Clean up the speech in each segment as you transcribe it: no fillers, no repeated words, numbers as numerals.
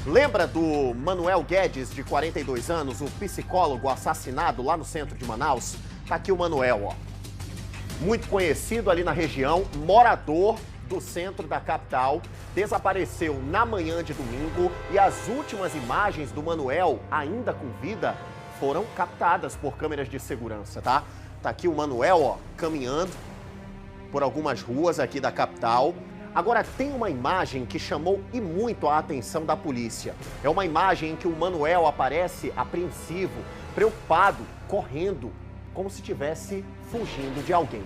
Lembra do Manuel Guedes, de 42 anos, o psicólogo assassinado lá no centro de Manaus? Tá aqui o Manuel, ó. Muito conhecido ali na região, morador do centro da capital, desapareceu na manhã de domingo e as últimas imagens do Manuel, ainda com vida, foram captadas por câmeras de segurança, tá? Tá aqui o Manuel, ó, caminhando por algumas ruas aqui da capital. Agora, tem uma imagem que chamou e muito a atenção da polícia. É uma imagem em que o Manuel aparece apreensivo, preocupado, correndo, como se estivesse fugindo de alguém.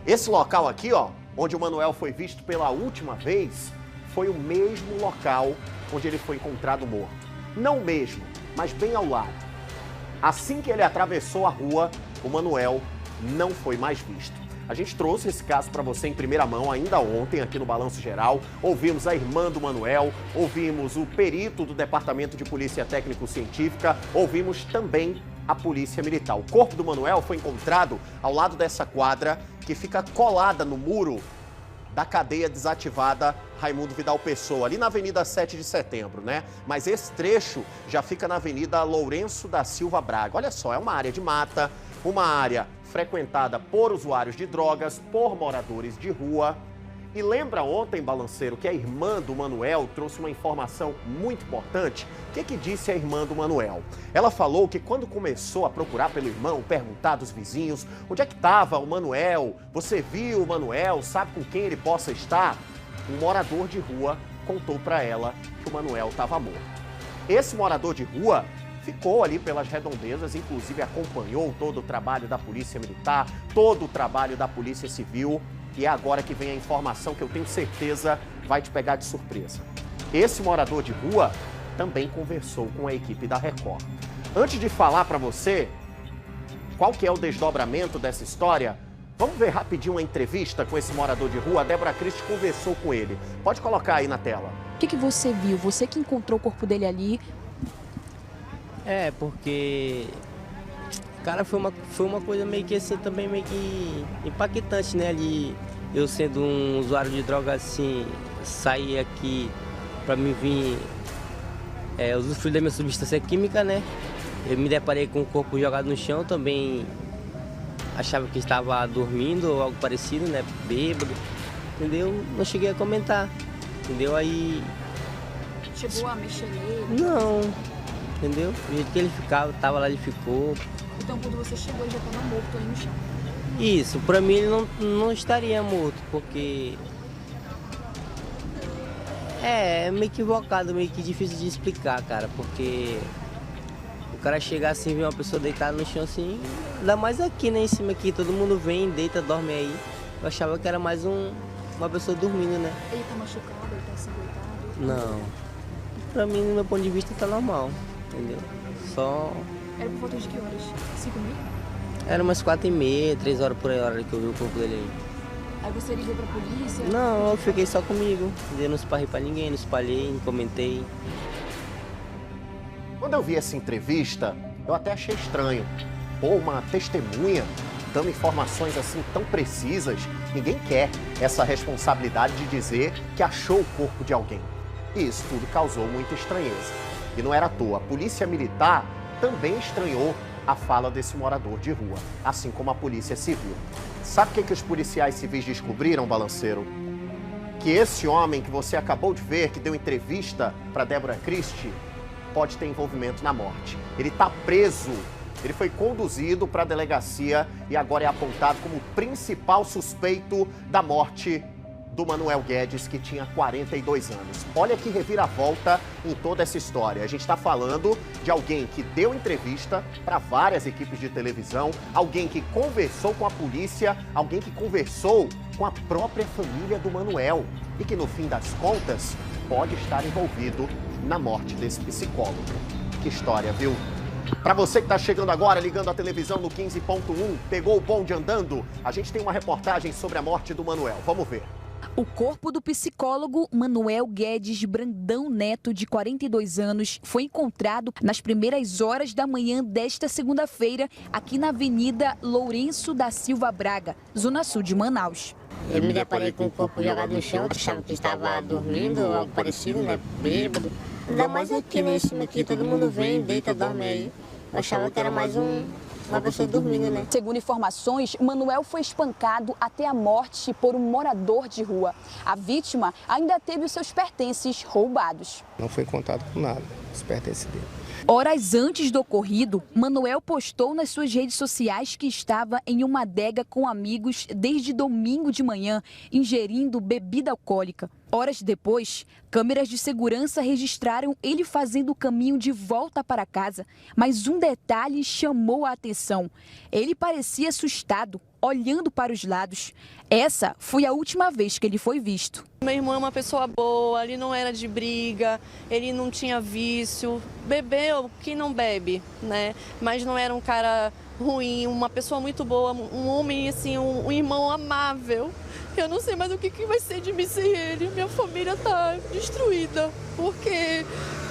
Esse local aqui, ó, onde o Manuel foi visto pela última vez, foi o mesmo local onde ele foi encontrado morto. Não mesmo, mas bem ao lado. Assim que ele atravessou a rua, o Manuel não foi mais visto. A gente trouxe esse caso para você em primeira mão ainda ontem aqui no Balanço Geral. Ouvimos a irmã do Manuel, ouvimos o perito do Departamento de Polícia Técnico-Científica, ouvimos também a Polícia Militar. O corpo do Manuel foi encontrado ao lado dessa quadra que fica colada no muro da cadeia desativada Raimundo Vidal Pessoa, ali na Avenida 7 de Setembro, né? Mas esse trecho já fica na Avenida Lourenço da Silva Braga. Olha só, é uma área de mata, uma área frequentada por usuários de drogas, por moradores de rua. E lembra ontem, balanceiro, que a irmã do Manuel trouxe uma informação muito importante? O que disse a irmã do Manuel? Ela falou que quando começou a procurar pelo irmão, perguntar dos vizinhos, onde é que estava o Manuel? Você viu o Manuel? Sabe com quem ele possa estar? Um morador de rua contou para ela que o Manuel estava morto. Esse morador de rua ficou ali pelas redondezas, inclusive acompanhou todo o trabalho da Polícia Militar, todo o trabalho da Polícia Civil. E é agora que vem a informação que eu tenho certeza vai te pegar de surpresa. Esse morador de rua também conversou com a equipe da Record. Antes de falar para você qual que é o desdobramento dessa história, vamos ver rapidinho uma entrevista com esse morador de rua. A Débora Christi conversou com ele. Pode colocar aí na tela. O que você viu? Você que encontrou o corpo dele ali? É, porque, cara, foi uma coisa meio que assim, também meio que impactante, né? Ali, eu sendo um usuário de droga, assim, sair aqui pra me vir usufruir da minha substância química, né? Eu me deparei com o corpo jogado no chão, também achava que estava dormindo ou algo parecido, né? Bêbado, entendeu? Não cheguei a comentar, entendeu? Aí... Chegou a mexer nele? Não, entendeu? Do jeito que ele ficava, tava lá, ele ficou. Então quando você chegou ele já estava morto ali no chão? Isso, pra mim ele não estaria morto, porque é meio equivocado, meio que difícil de explicar, cara, porque o cara chegar assim, ver uma pessoa deitada no chão assim, ainda mais aqui, né, em cima aqui, todo mundo vem, deita, dorme aí. Eu achava que era mais uma pessoa dormindo, né? Ele tá machucado, ele tá sanguentado? Não, pra mim, no meu ponto de vista, tá normal, entendeu? Só... Era por volta de que horas? 5h30? Era umas 4h30, 3 horas por hora que eu vi o corpo dele aí. Aí você ligou pra polícia? Não, eu fiquei só comigo. Eu não esparrei pra ninguém, não espalhei, não comentei. Quando eu vi essa entrevista, eu até achei estranho. Pô, uma testemunha dando informações assim tão precisas, ninguém quer essa responsabilidade de dizer que achou o corpo de alguém. E isso tudo causou muita estranheza. E não era à toa, a Polícia Militar também estranhou a fala desse morador de rua, assim como a Polícia Civil. Sabe o que os policiais civis descobriram, balanceiro? Que esse homem que você acabou de ver, que deu entrevista para Débora Christi, pode ter envolvimento na morte. Ele está preso, ele foi conduzido para a delegacia e agora é apontado como principal suspeito da morte do Manuel Guedes, que tinha 42 anos. Olha que reviravolta em toda essa história. A gente está falando de alguém que deu entrevista para várias equipes de televisão, alguém que conversou com a polícia, alguém que conversou com a própria família do Manuel e que, no fim das contas, pode estar envolvido na morte desse psicólogo. Que história, viu? Para você que está chegando agora, ligando a televisão no 15.1, pegou o bonde andando? A gente tem uma reportagem sobre a morte do Manuel. Vamos ver. O corpo do psicólogo Manuel Guedes Brandão Neto, de 42 anos, foi encontrado nas primeiras horas da manhã desta segunda-feira, aqui na Avenida Lourenço da Silva Braga, zona sul de Manaus. Eu me deparei com o corpo jogado no chão, achava que estava dormindo ou algo parecido, né, bêbado. Ainda mais aqui nesse time aqui, todo mundo vem, deita, dorme aí. Eu achava que era mais uma pessoa dormindo, né? Segundo informações, Manuel foi espancado até a morte por um morador de rua. A vítima ainda teve os seus pertences roubados. Não foi encontrado com nada, os pertences dele. Horas antes do ocorrido, Manuel postou nas suas redes sociais que estava em uma adega com amigos desde domingo de manhã, ingerindo bebida alcoólica. Horas depois, câmeras de segurança registraram ele fazendo o caminho de volta para casa. Mas um detalhe chamou a atenção. Ele parecia assustado, olhando para os lados. Essa foi a última vez que ele foi visto. Meu irmão é uma pessoa boa, ele não era de briga, ele não tinha vício. Bebeu, quem não bebe, né? Mas não era um cara ruim, uma pessoa muito boa, um homem, assim, um irmão amável. Eu não sei mais o que vai ser de mim sem ele. Minha família tá destruída, porque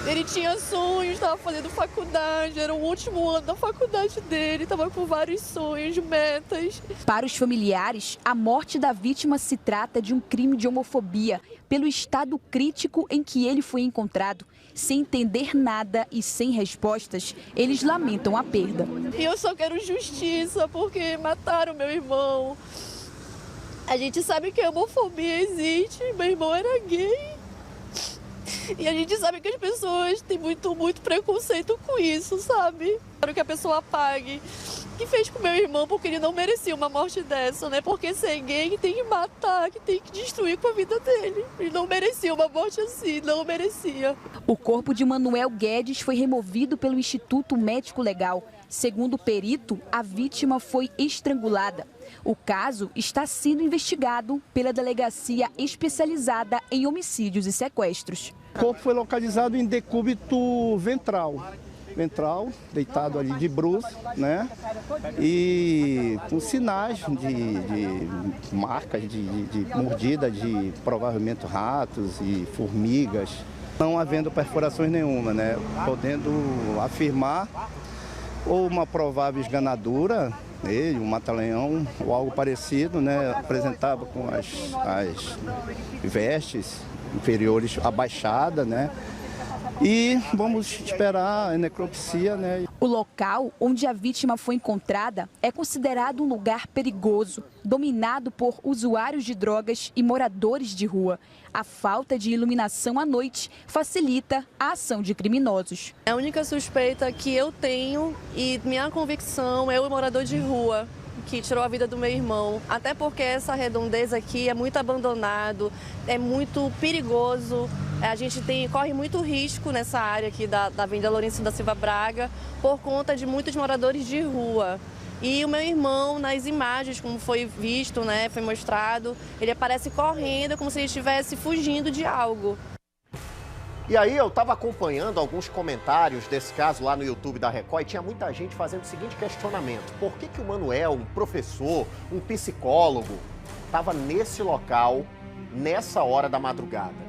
ele tinha sonhos, estava fazendo faculdade, era o último ano da faculdade dele, estava com vários sonhos, metas. Para os familiares, a morte da vítima se trata de um crime de homofobia, pelo estado crítico em que ele foi encontrado. Sem entender nada e sem respostas, eles lamentam a perda. E eu só quero justiça, porque mataram meu irmão. A gente sabe que a homofobia existe, meu irmão era gay. E a gente sabe que as pessoas têm muito preconceito com isso, sabe? Quero que a pessoa pague. O que fez com meu irmão, porque ele não merecia uma morte dessa, né? Porque ser gay que tem que matar, que tem que destruir com a vida dele. Ele não merecia uma morte assim, não merecia. O corpo de Manuel Guedes foi removido pelo Instituto Médico Legal. Segundo o perito, a vítima foi estrangulada. O caso está sendo investigado pela Delegacia Especializada em Homicídios e Sequestros. O corpo foi localizado em decúbito ventral, deitado ali de bruços, né? E com sinais de marcas de mordida de provavelmente ratos e formigas, não havendo perfurações nenhuma, né? Podendo afirmar ou uma provável esganadura, ele, um mata-leão ou algo parecido, né? Apresentava com as vestes inferiores abaixadas, né? E vamos esperar a necropsia, né? O local onde a vítima foi encontrada é considerado um lugar perigoso, dominado por usuários de drogas e moradores de rua. A falta de iluminação à noite facilita a ação de criminosos. A única suspeita que eu tenho e minha convicção é o morador de rua que tirou a vida do meu irmão. Até porque essa redondeza aqui é muito abandonado, é muito perigoso. A gente corre muito risco nessa área aqui da Avenida Lourenço da Silva Braga por conta de muitos moradores de rua. E o meu irmão, nas imagens, como foi visto, né, foi mostrado, ele aparece correndo como se ele estivesse fugindo de algo. E aí eu estava acompanhando alguns comentários desse caso lá no YouTube da Record e tinha muita gente fazendo o seguinte questionamento. Por que o Manuel, um professor, um psicólogo, estava nesse local, nessa hora da madrugada?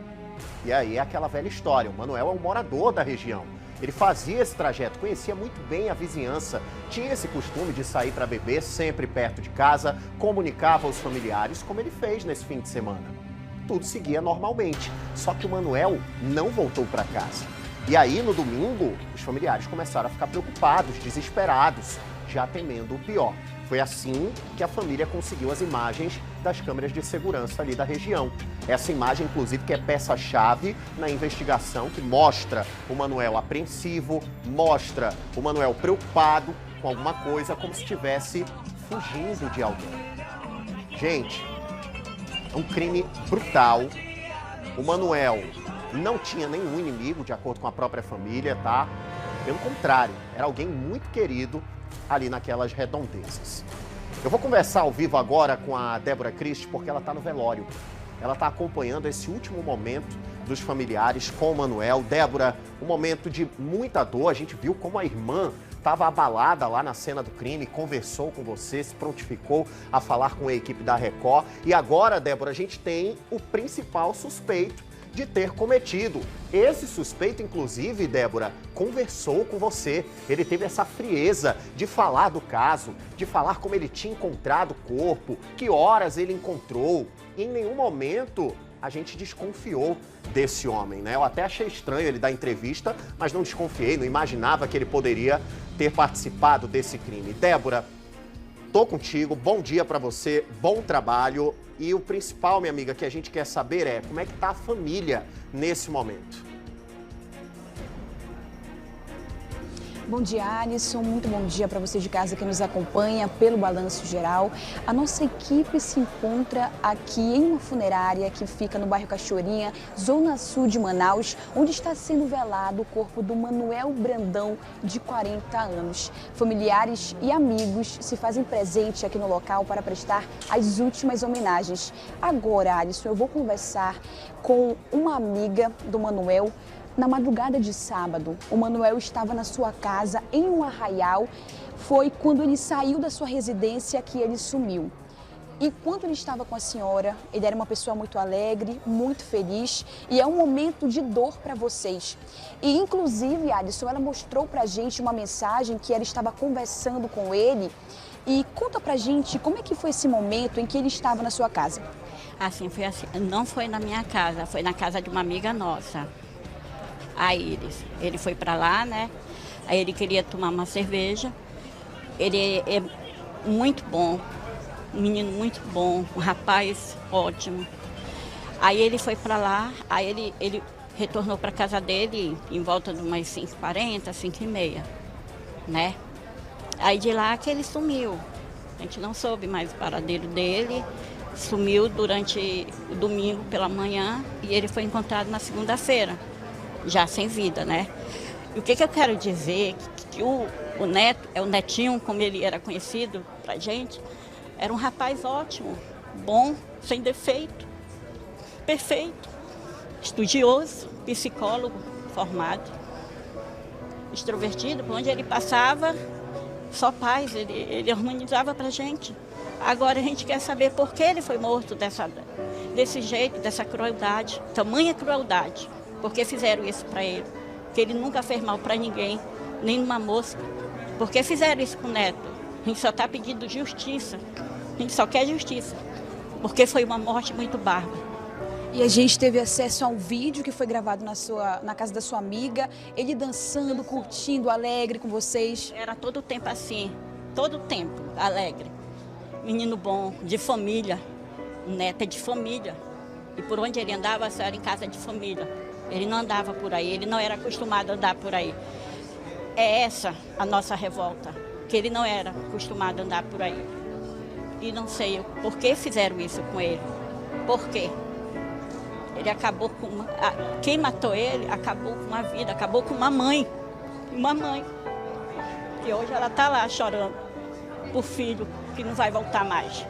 E aí é aquela velha história, o Manuel é um morador da região. Ele fazia esse trajeto, conhecia muito bem a vizinhança, tinha esse costume de sair para beber sempre perto de casa, comunicava aos familiares, como ele fez nesse fim de semana. Tudo seguia normalmente, só que o Manuel não voltou para casa. E aí, no domingo, os familiares começaram a ficar preocupados, desesperados, já temendo o pior. Foi assim que a família conseguiu as imagens das câmeras de segurança ali da região. Essa imagem, inclusive, que é peça-chave na investigação, que mostra o Manuel apreensivo, mostra o Manuel preocupado com alguma coisa, como se estivesse fugindo de alguém. Gente, um crime brutal. O Manuel não tinha nenhum inimigo, de acordo com a própria família, tá? Pelo contrário, era alguém muito querido ali naquelas redondezas. Eu vou conversar ao vivo agora com a Débora Christ, porque ela está no velório. Ela está acompanhando esse último momento dos familiares com o Manuel. Débora, um momento de muita dor. A gente viu como a irmã estava abalada lá na cena do crime, conversou com você, se prontificou a falar com a equipe da Record. E agora, Débora, a gente tem o principal suspeito de ter cometido. Esse suspeito, inclusive, Débora, conversou com você. Ele teve essa frieza de falar do caso, de falar como ele tinha encontrado o corpo, que horas ele encontrou. E em nenhum momento a gente desconfiou desse homem, né? Eu até achei estranho ele dar entrevista, mas não desconfiei, não imaginava que ele poderia ter participado desse crime. Débora, tô contigo, bom dia para você, bom trabalho. E o principal, minha amiga, que a gente quer saber é como é que tá a família nesse momento. Bom dia, Alisson. Muito bom dia para você de casa que nos acompanha pelo Balanço Geral. A nossa equipe se encontra aqui em uma funerária que fica no bairro Cachoeirinha, zona sul de Manaus, onde está sendo velado o corpo do Manuel Brandão, de 40 anos. Familiares e amigos se fazem presente aqui no local para prestar as últimas homenagens. Agora, Alisson, eu vou conversar com uma amiga do Manuel. Na madrugada de sábado, o Manuel estava na sua casa em um arraial. Foi quando ele saiu da sua residência que ele sumiu. Enquanto ele estava com a senhora, ele era uma pessoa muito alegre, muito feliz, e é um momento de dor para vocês. E inclusive, Alisson, ela mostrou pra gente uma mensagem que ela estava conversando com ele. E conta pra gente como é que foi esse momento em que ele estava na sua casa. Assim, foi assim. Não foi na minha casa, foi na casa de uma amiga nossa. A Iris. Ele foi para lá, né? Aí ele queria tomar uma cerveja. Ele é muito bom, um menino muito bom, um rapaz ótimo. Aí ele foi para lá, aí ele retornou para casa dele em volta de umas 5h40, 5h30, né? Aí de lá que ele sumiu. A gente não soube mais o paradeiro dele. Sumiu durante o domingo pela manhã e ele foi encontrado na segunda-feira, já sem vida, né? E o que eu quero dizer, que o Neto, o Netinho, como ele era conhecido pra gente, era um rapaz ótimo, bom, sem defeito, perfeito, estudioso, psicólogo formado, extrovertido, por onde ele passava, só paz, ele harmonizava pra gente. Agora a gente quer saber por que ele foi morto desse jeito, dessa crueldade, tamanha crueldade. Porque fizeram isso para ele, que ele nunca fez mal para ninguém, nem numa mosca. Por que fizeram isso com o Neto? A gente só está pedindo justiça, a gente só quer justiça, porque foi uma morte muito bárbara. E a gente teve acesso a um vídeo que foi gravado na casa da sua amiga, ele dançando, curtindo, alegre com vocês. Era todo o tempo assim, todo o tempo alegre. Menino bom, de família, o Neto é de família. E por onde ele andava, só era em casa de família. Ele não andava por aí, ele não era acostumado a andar por aí. É essa a nossa revolta, que ele não era acostumado a andar por aí. E não sei por que fizeram isso com ele. Por quê? Ele acabou com quem matou ele acabou com uma vida, acabou com uma mãe. Uma mãe. E hoje ela está lá chorando por filho que não vai voltar mais.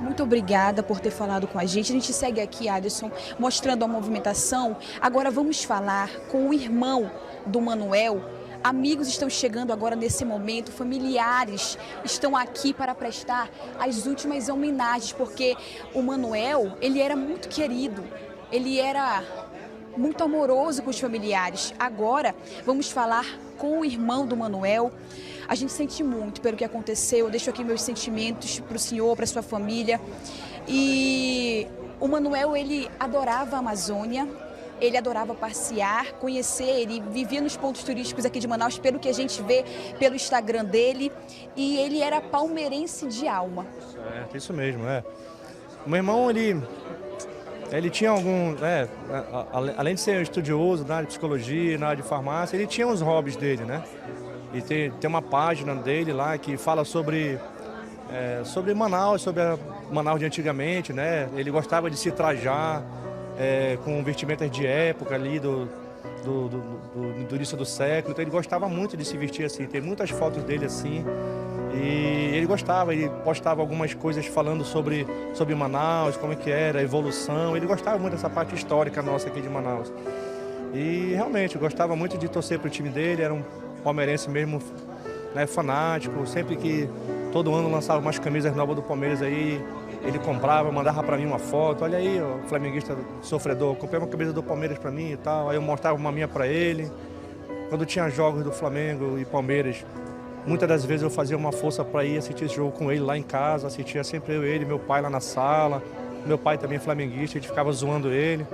Muito obrigada por ter falado com a gente. A gente segue aqui, Alisson, mostrando a movimentação. Agora vamos falar com o irmão do Manuel. Amigos estão chegando agora nesse momento, familiares estão aqui para prestar as últimas homenagens, porque o Manuel, ele era muito querido, ele era muito amoroso com os familiares. Agora vamos falar com o irmão do Manuel. A gente sente muito pelo que aconteceu, eu deixo aqui meus sentimentos para o senhor, para a sua família. E o Manuel, ele adorava a Amazônia, ele adorava passear, conhecer, ele vivia nos pontos turísticos aqui de Manaus, pelo que a gente vê pelo Instagram dele, e ele era palmeirense de alma. Certo, isso mesmo, é. O meu irmão, ele tinha algum, além de ser estudioso na área de psicologia, na área de farmácia, ele tinha os hobbies dele, né? E tem uma página dele lá que fala sobre Manaus, sobre a Manaus de antigamente, né? Ele gostava de se trajar com vestimentas de época ali do início do século, então ele gostava muito de se vestir assim, tem muitas fotos dele assim. E ele gostava, ele postava algumas coisas falando sobre Manaus, como é que era, a evolução. Ele gostava muito dessa parte histórica nossa aqui de Manaus. E realmente, eu gostava muito de torcer para o time dele, era um palmeirense mesmo, né, fanático. Sempre que todo ano lançava umas camisas novas do Palmeiras aí, ele comprava, mandava para mim uma foto. Olha aí, o flamenguista sofredor, comprei uma camisa do Palmeiras para mim e tal. Aí eu mostrava uma minha para ele. Quando tinha jogos do Flamengo e Palmeiras, muitas das vezes eu fazia uma força para ir assistir esse jogo com ele lá em casa, assistia sempre eu, ele e meu pai lá na sala. Meu pai também é flamenguista, a gente ficava zoando ele.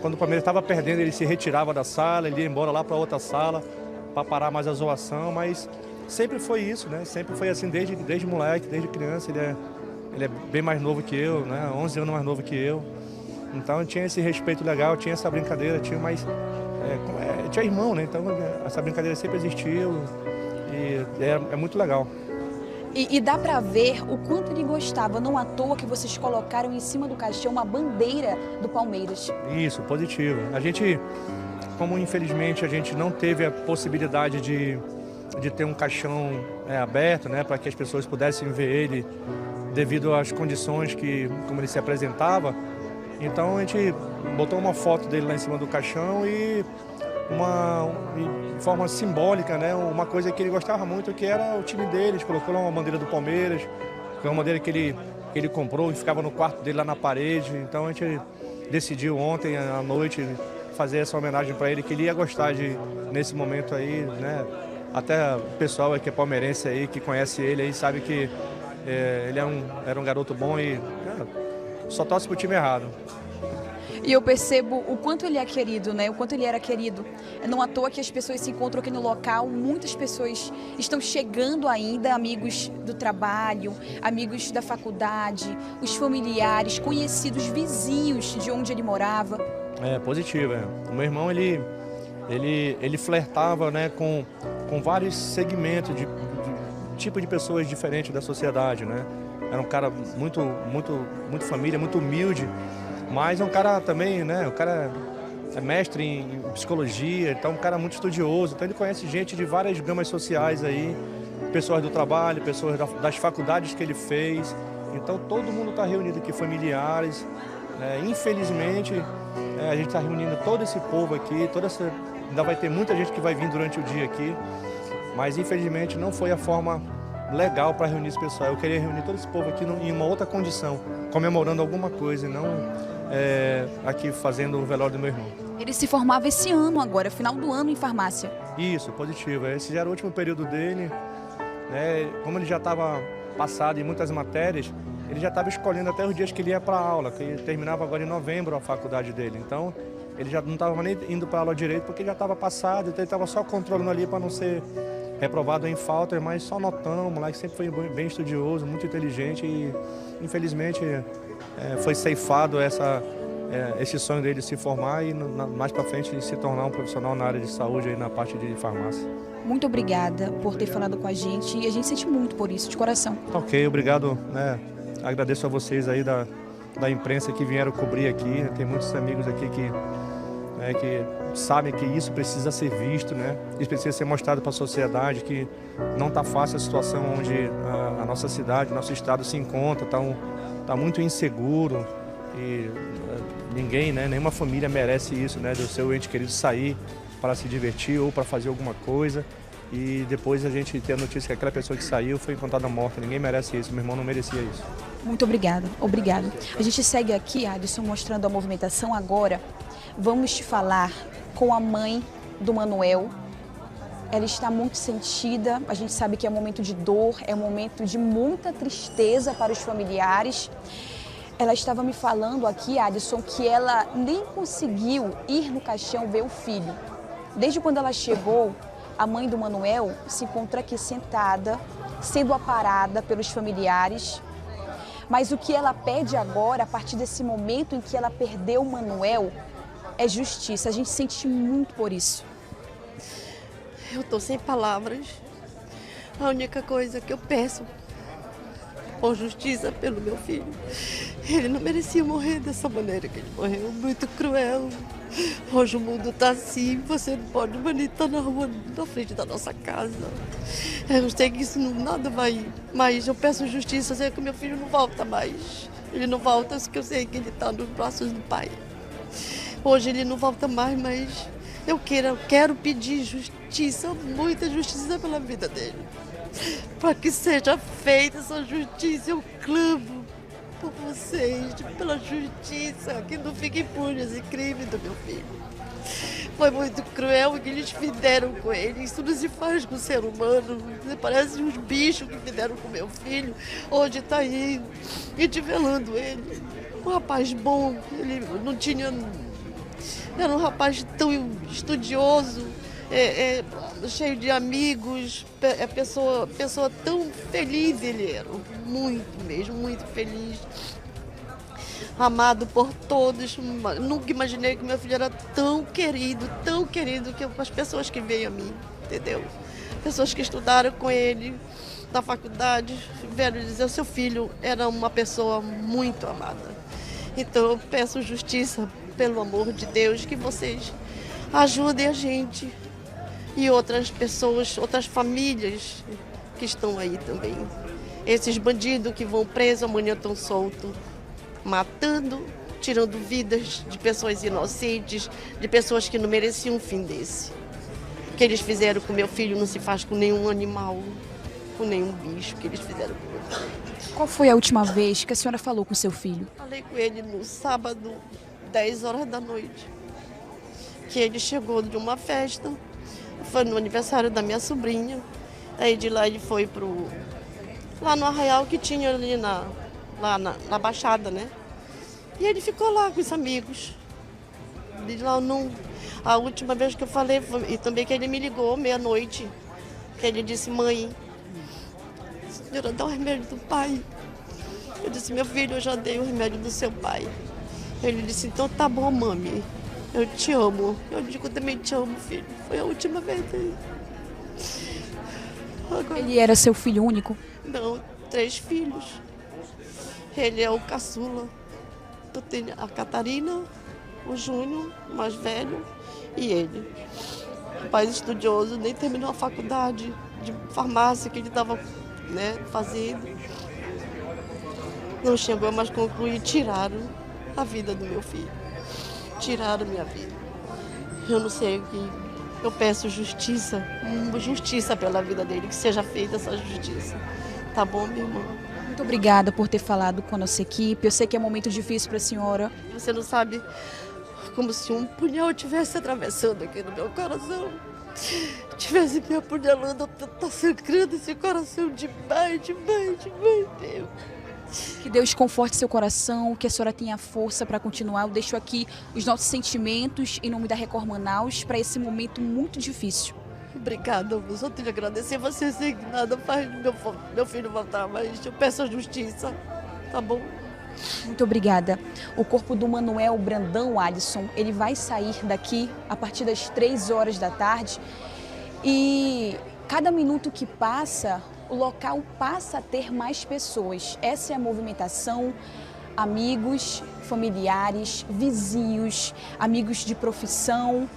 Quando o Palmeiras estava perdendo, ele se retirava da sala, ele ia embora lá para outra sala para parar mais a zoação, mas sempre foi isso, né? Sempre foi assim desde moleque, desde criança. Ele é bem mais novo que eu, né? 11 anos mais novo que eu. Então tinha esse respeito legal, tinha essa brincadeira, tinha irmão, né? Então essa brincadeira sempre existiu e é muito legal. E dá pra ver o quanto ele gostava, não à toa que vocês colocaram em cima do caixão uma bandeira do Palmeiras. Isso, positivo. A gente, como infelizmente a gente não teve a possibilidade de ter um caixão aberto, né, para que as pessoas pudessem ver ele devido às condições como ele se apresentava, então a gente botou uma foto dele lá em cima do caixão e de forma simbólica, né, uma coisa que ele gostava muito, que era o time dele. A gente colocou lá uma bandeira do Palmeiras, que é uma bandeira que ele comprou e ficava no quarto dele lá na parede. Então a gente decidiu ontem à noite fazer essa homenagem para ele, que ele ia gostar nesse momento aí, né? Até o pessoal que é palmeirense aí, que conhece ele aí, sabe que ele era um garoto bom e só torce pro time errado. E eu percebo o quanto ele é querido, né? O quanto ele era querido. Não à toa que as pessoas se encontram aqui no local, muitas pessoas estão chegando ainda, amigos do trabalho, amigos da faculdade, os familiares, conhecidos, vizinhos de onde ele morava. É, positivo, O meu irmão, ele flertava, né, com vários segmentos de tipo de pessoas diferentes da sociedade, né? Era um cara muito família, muito humilde. Mas é um cara também, né? O cara é mestre em psicologia, então é um cara muito estudioso. Então ele conhece gente de várias gamas sociais aí, pessoas do trabalho, pessoas das faculdades que ele fez. Então todo mundo está reunido aqui, familiares. Infelizmente, a gente está reunindo todo esse povo aqui, ainda vai ter muita gente que vai vir durante o dia aqui. Mas infelizmente não foi a forma legal para reunir esse pessoal. Eu queria reunir todo esse povo aqui em uma outra condição, comemorando alguma coisa e não aqui fazendo o velório do meu irmão. Ele se formava esse ano agora, final do ano em farmácia. Isso, positivo. Esse já era o último período dele, né? Como ele já estava passado em muitas matérias, ele já estava escolhendo até os dias que ele ia para a aula, que ele terminava agora em novembro a faculdade dele. Então ele já não estava nem indo para a aula direito porque já estava passado, então ele estava só controlando ali para não ser reprovado em falta, mas só notando. O moleque sempre foi bem estudioso, muito inteligente e infelizmente foi ceifado esse sonho dele de se formar e mais para frente se tornar um profissional na área de saúde aí na parte de farmácia. Muito obrigada por ter falado com a gente e a gente sente muito por isso, de coração. Ok, obrigado, né? Agradeço a vocês aí da imprensa que vieram cobrir aqui. Tem muitos amigos aqui que sabem que isso precisa ser visto, né? Isso precisa ser mostrado para a sociedade, que não está fácil a situação onde a nossa cidade, o nosso estado se encontra, está muito inseguro e ninguém, né? Nenhuma família merece isso, né? Do seu ente querido sair para se divertir ou para fazer alguma coisa e depois a gente ter a notícia que aquela pessoa que saiu foi encontrada morta. Ninguém merece isso, meu irmão não merecia isso. Muito obrigada, obrigado. A gente segue aqui, Adson, mostrando a movimentação agora. Vamos falar com a mãe do Manuel. Ela está muito sentida, a gente sabe que é um momento de dor, é um momento de muita tristeza para os familiares. Ela estava me falando aqui, Adson, que ela nem conseguiu ir no caixão ver o filho. Desde quando ela chegou, a mãe do Manuel se encontra aqui sentada, sendo aparada pelos familiares. Mas o que ela pede agora, a partir desse momento em que ela perdeu o Manuel, é justiça. A gente sente muito por isso. Eu tô sem palavras. A única coisa que eu peço por justiça pelo meu filho. Ele não merecia morrer dessa maneira que ele morreu. Muito cruel. Hoje o mundo tá assim, você não pode estar na rua, na frente da nossa casa. Eu sei que isso nada vai, mas eu peço justiça, eu sei que meu filho não volta mais. Ele não volta, porque eu sei que ele está nos braços do pai. Hoje ele não volta mais, mas eu quero pedir justiça, muita justiça pela vida dele. Para que seja feita essa justiça, eu clamo por vocês, pela justiça, que não fique impune esse crime do meu filho. Foi muito cruel o que eles fizeram com ele. Isso não se faz com o ser humano. Parece uns bichos que fizeram com meu filho. Hoje está aí, entivelando ele. um rapaz bom, ele não tinha... Era um rapaz tão estudioso, cheio de amigos, pessoa tão feliz ele era, muito mesmo, muito feliz. Amado por todos, nunca imaginei que meu filho era tão querido que as pessoas que veio a mim, entendeu? Pessoas que estudaram com ele na faculdade, vieram dizer, o seu filho era uma pessoa muito amada. Então eu peço justiça, pelo amor de Deus, que vocês ajudem a gente e outras pessoas, outras famílias que estão aí também. Esses bandidos que vão presos, amanhã estão soltos, matando, tirando vidas de pessoas inocentes, de pessoas que não mereciam um fim desse. O que eles fizeram com meu filho não se faz com nenhum animal, com nenhum bicho que eles fizeram com meu filho. Qual foi a última vez que a senhora falou com seu filho? Falei com ele no sábado, 10 horas da noite, que ele chegou de uma festa, foi no aniversário da minha sobrinha, aí de lá ele foi lá no arraial que tinha ali lá na Baixada, né? E ele ficou lá com os amigos. De lá a última vez que eu falei, e também que ele me ligou meia-noite, que ele disse, mãe, a senhora dá o remédio do pai. Eu disse, meu filho, eu já dei o remédio do seu pai. Ele disse, então tá bom, mami, eu te amo. Eu digo, eu também te amo, filho. Foi a última vez dele. Agora... Ele era seu filho único? Não, 3 filhos. Ele é o caçula. Eu tenho a Catarina, o Júnior, o mais velho, e ele. Rapaz estudioso, nem terminou a faculdade de farmácia que ele estava, né, fazendo. Não chegou a mais concluir, tiraram a vida do meu filho. Tiraram minha vida. Eu não sei o que... Eu peço justiça pela vida dele, que seja feita essa justiça. Tá bom, minha irmã? Muito obrigada por ter falado com a nossa equipe. Eu sei que é um momento difícil para a senhora. Você não sabe, como se um punhal estivesse atravessando aqui no meu coração. Estivesse me apunhalando, tá sangrando esse coração demais, Deus. Que Deus conforte seu coração, que a senhora tenha força para continuar. Eu deixo aqui os nossos sentimentos em nome da Record Manaus para esse momento muito difícil. Obrigada, eu só tenho que agradecer você, sem que nada faz meu filho voltar, mas eu peço a justiça, tá bom? Muito obrigada. O corpo do Manuel Brandão, Alisson, ele vai sair daqui a partir das 3 horas da tarde e cada minuto que passa, o local passa a ter mais pessoas. Essa é a movimentação, amigos, familiares, vizinhos, amigos de profissão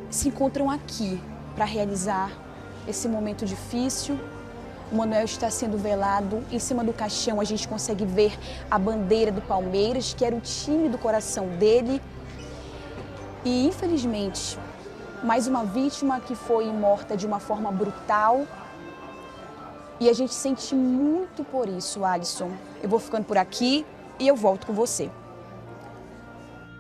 se encontram aqui para realizar esse momento difícil. O Manuel está sendo velado. Em cima do caixão a gente consegue ver a bandeira do Palmeiras, que era o time do coração dele. E infelizmente, mais uma vítima que foi morta de uma forma brutal. E a gente sente muito por isso, Alisson. Eu vou ficando por aqui e eu volto com você.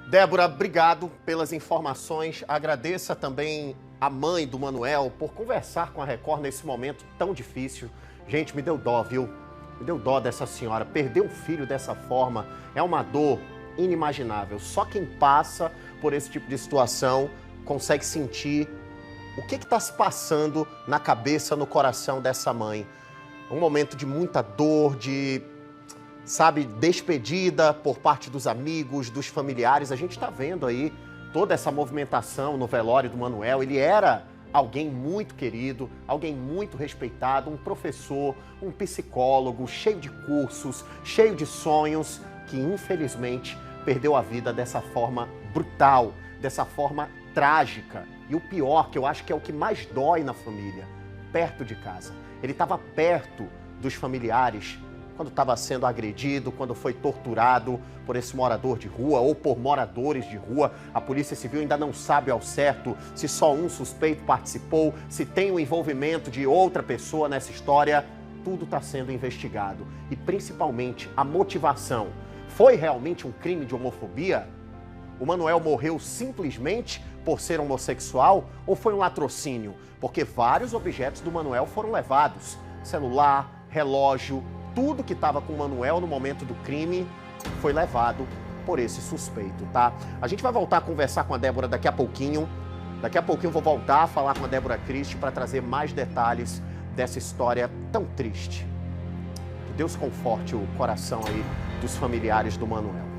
Débora, obrigado pelas informações. Agradeça também a mãe do Manuel por conversar com a Record nesse momento tão difícil. Gente, me deu dó, viu? Me deu dó dessa senhora. Perder um filho dessa forma é uma dor inimaginável. Só quem passa por esse tipo de situação consegue sentir o que está se passando na cabeça, no coração dessa mãe. Um momento de muita dor, de... sabe, despedida por parte dos amigos, dos familiares. A gente está vendo aí toda essa movimentação no velório do Manuel. Ele era alguém muito querido, alguém muito respeitado, um professor, um psicólogo, cheio de cursos, cheio de sonhos, que infelizmente perdeu a vida dessa forma brutal, dessa forma trágica. E o pior, que eu acho que é o que mais dói na família, perto de casa. Ele estava perto dos familiares, quando estava sendo agredido, quando foi torturado por esse morador de rua ou por moradores de rua. A Polícia Civil ainda não sabe ao certo se só um suspeito participou, se tem o envolvimento de outra pessoa nessa história. Tudo está sendo investigado. E principalmente a motivação. Foi realmente um crime de homofobia? O Manuel morreu simplesmente por ser homossexual ou foi um latrocínio? Porque vários objetos do Manuel foram levados. Celular, relógio, tudo que estava com o Manuel no momento do crime foi levado por esse suspeito, tá? A gente vai voltar a conversar com a Débora daqui a pouquinho. Daqui a pouquinho eu vou voltar a falar com a Débora Christi para trazer mais detalhes dessa história tão triste. Que Deus conforte o coração aí dos familiares do Manuel.